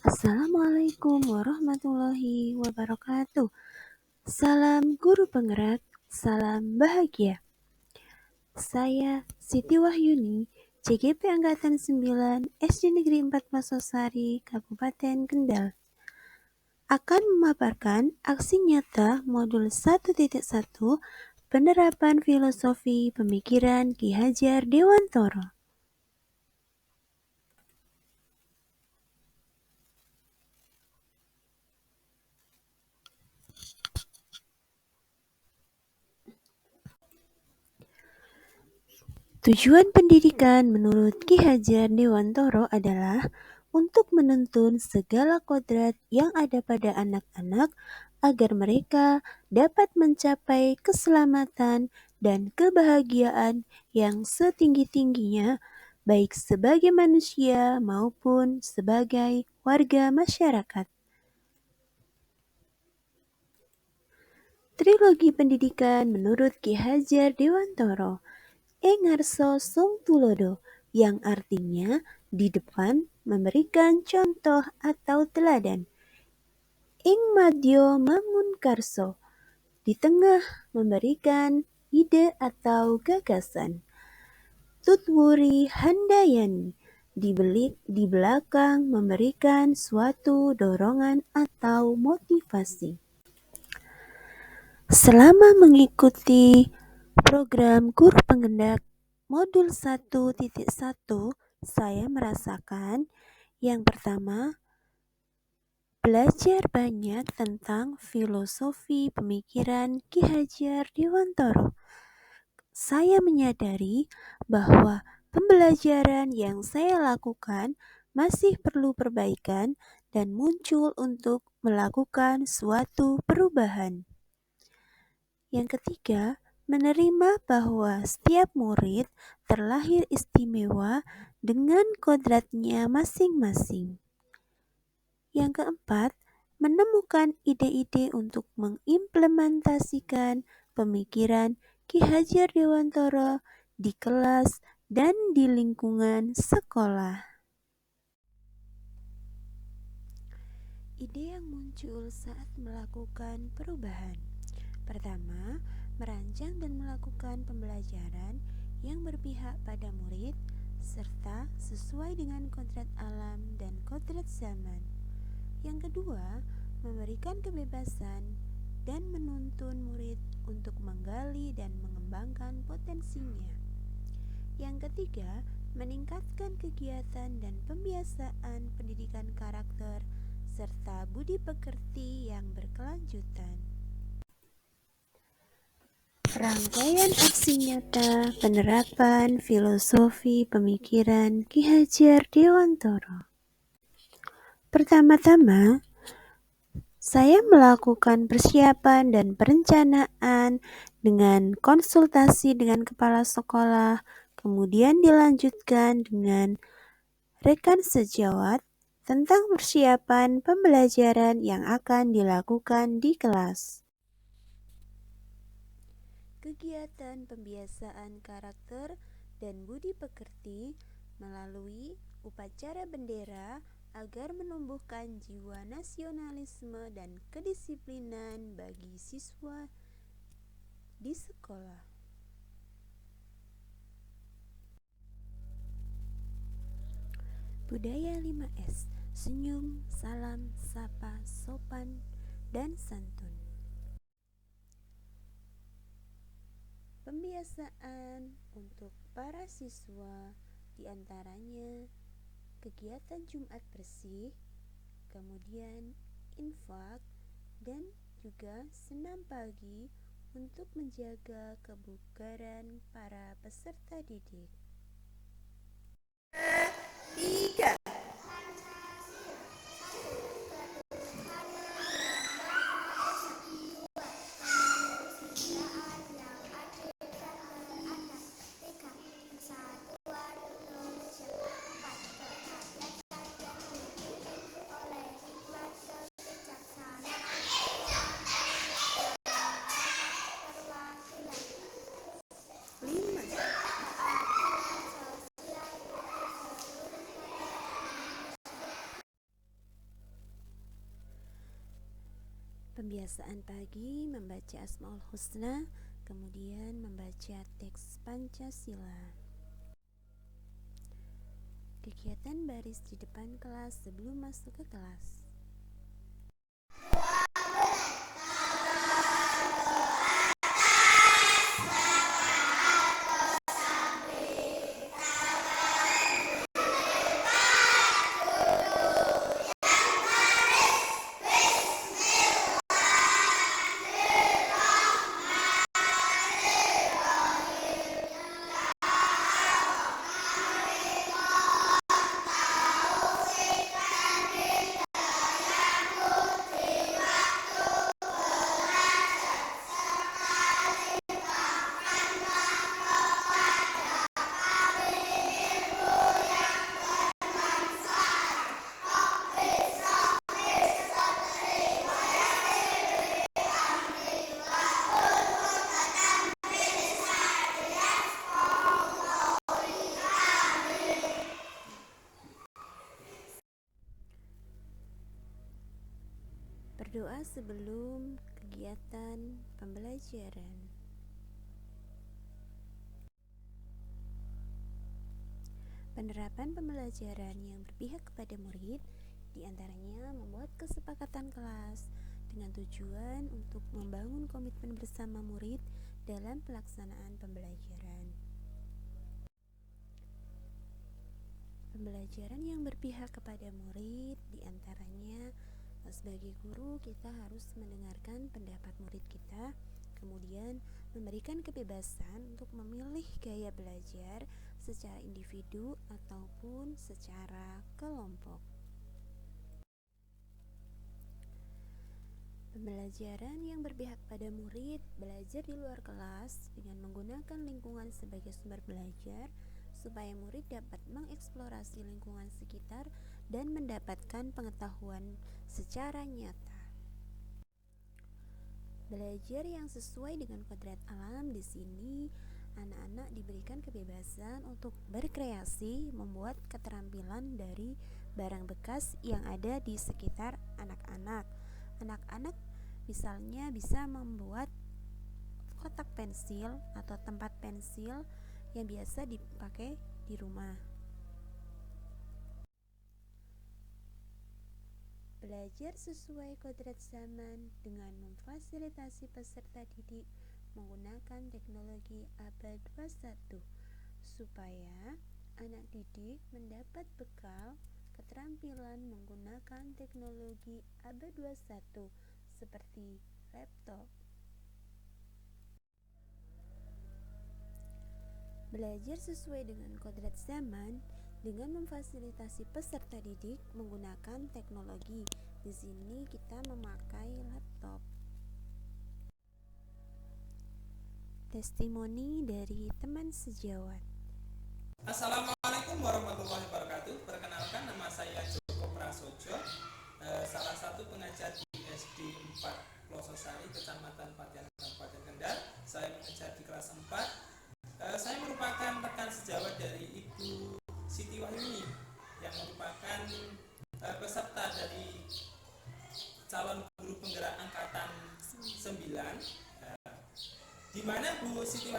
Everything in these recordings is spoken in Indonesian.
Assalamualaikum warahmatullahi wabarakatuh. Salam guru penggerak, salam bahagia. Saya Siti Wahyuni, CGP Angkatan 9, SD Negeri 4 Masosari, Kabupaten Kendal, akan memaparkan aksi nyata modul 1.1 penerapan filosofi pemikiran Ki Hajar Dewantara. Tujuan pendidikan menurut Ki Hajar Dewantara adalah untuk menuntun segala kodrat yang ada pada anak-anak agar mereka dapat mencapai keselamatan dan kebahagiaan yang setinggi-tingginya, baik sebagai manusia maupun sebagai warga masyarakat. Trilogi pendidikan menurut Ki Hajar Dewantara. Ngarso Sung Tulodo, yang artinya di depan memberikan contoh atau teladan. Ing Madyo Mangunkarso, di tengah memberikan ide atau gagasan. Tutwuri Handayani, di belakang memberikan suatu dorongan atau motivasi. Selama mengikuti program Guru Penggerak modul 1.1, saya merasakan yang pertama, belajar banyak tentang filosofi pemikiran Ki Hajar Dewantara. Saya menyadari bahwa pembelajaran yang saya lakukan masih perlu perbaikan dan muncul untuk melakukan suatu perubahan. Yang ketiga, menerima bahwa setiap murid terlahir istimewa dengan kodratnya masing-masing. Yang keempat, menemukan ide-ide untuk mengimplementasikan pemikiran Ki Hajar Dewantara di kelas dan di lingkungan sekolah. Ide yang muncul saat melakukan perubahan. Pertama, merancang dan melakukan pembelajaran yang berpihak pada murid serta sesuai dengan kodrat alam dan kodrat zaman. Yang kedua, memberikan kebebasan dan menuntun murid untuk menggali dan mengembangkan potensinya. Yang ketiga, meningkatkan kegiatan dan pembiasaan pendidikan karakter serta budi pekerti yang berkelanjutan. Rangkaian aksi nyata penerapan filosofi pemikiran Ki Hajar Dewantara. Pertama-tama, saya melakukan persiapan dan perencanaan dengan konsultasi dengan kepala sekolah, kemudian dilanjutkan dengan rekan sejawat tentang persiapan pembelajaran yang akan dilakukan di kelas. Kegiatan pembiasaan karakter dan budi pekerti melalui upacara bendera agar menumbuhkan jiwa nasionalisme dan kedisiplinan bagi siswa di sekolah. Budaya 5S, senyum, salam, sapa, sopan, dan santun. Pembiasaan untuk para siswa diantaranya kegiatan Jumat bersih, kemudian infak, dan juga senam pagi untuk menjaga kebugaran para peserta didik. 3. Pembiasaan pagi membaca Asmaul Husna, kemudian membaca teks Pancasila. Kegiatan baris di depan kelas sebelum masuk ke kelas. Berdoa sebelum kegiatan pembelajaran. Penerapan pembelajaran yang berpihak kepada murid diantaranya membuat kesepakatan kelas dengan tujuan untuk membangun komitmen bersama murid dalam pelaksanaan pembelajaran. Pembelajaran yang berpihak kepada murid diantaranya sebagai guru kita harus mendengarkan pendapat murid kita, kemudian memberikan kebebasan untuk memilih gaya belajar secara individu ataupun secara kelompok. Pembelajaran yang berpihak pada murid belajar di luar kelas dengan menggunakan lingkungan sebagai sumber belajar supaya murid dapat mengeksplorasi lingkungan sekitar dan mendapatkan pengetahuan secara nyata. Belajar yang sesuai dengan kodrat alam di sini, anak-anak diberikan kebebasan untuk berkreasi membuat keterampilan dari barang bekas yang ada di sekitar anak-anak. Anak-anak misalnya bisa membuat kotak pensil atau tempat pensil yang biasa dipakai di rumah. Belajar sesuai kodrat zaman dengan memfasilitasi peserta didik menggunakan teknologi abad 21 supaya anak didik mendapat bekal keterampilan menggunakan teknologi abad 21 seperti laptop. Belajar sesuai dengan kodrat zaman dengan memfasilitasi peserta didik menggunakan teknologi. Di sini kita memakai laptop. Testimoni dari teman sejawat. Assalamualaikum warahmatullahi wabarakatuh. Perkenalkan, nama saya Joko Prasojo, salah satu pengajar di SD 4 Plososari, Kecamatan Patian, Kabupaten Kendal. Saya mengajar di kelas 4. Saya merupakan rekan sejawat dari Ibu Siti Wahyuni yang merupakan peserta dari calon guru penggerak angkatan 9, di mana Bu Siti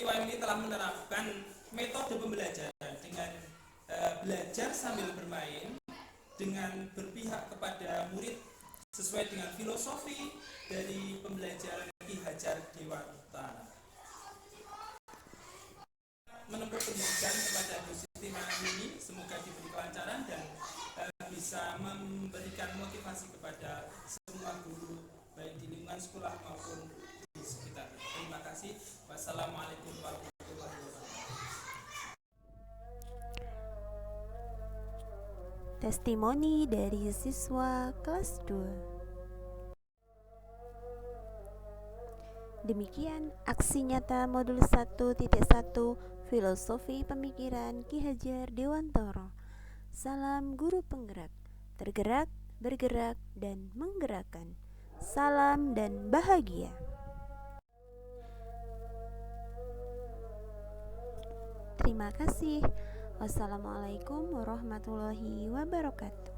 Wahyuni telah menerapkan metode pembelajaran dengan belajar sambil bermain, dengan berpihak kepada murid sesuai dengan filosofi dari pembelajaran Ki Hajar Dewantara. Menempuh pendidikan kepada Bu Siti Wahyuni, semoga diberi kelancaran dan bisa memberikan motivasi kepada semua guru baik di lingkungan sekolah maupun di sekitar. Terima kasih. Wassalamualaikum warahmatullahi wabarakatuh. Testimoni dari siswa kelas 2. Demikian aksi nyata modul 1.1 Filosofi Pemikiran Ki Hajar Dewantara. Salam guru penggerak, tergerak, bergerak, dan menggerakkan. Salam dan bahagia. Terima kasih. Wassalamualaikum warahmatullahi wabarakatuh.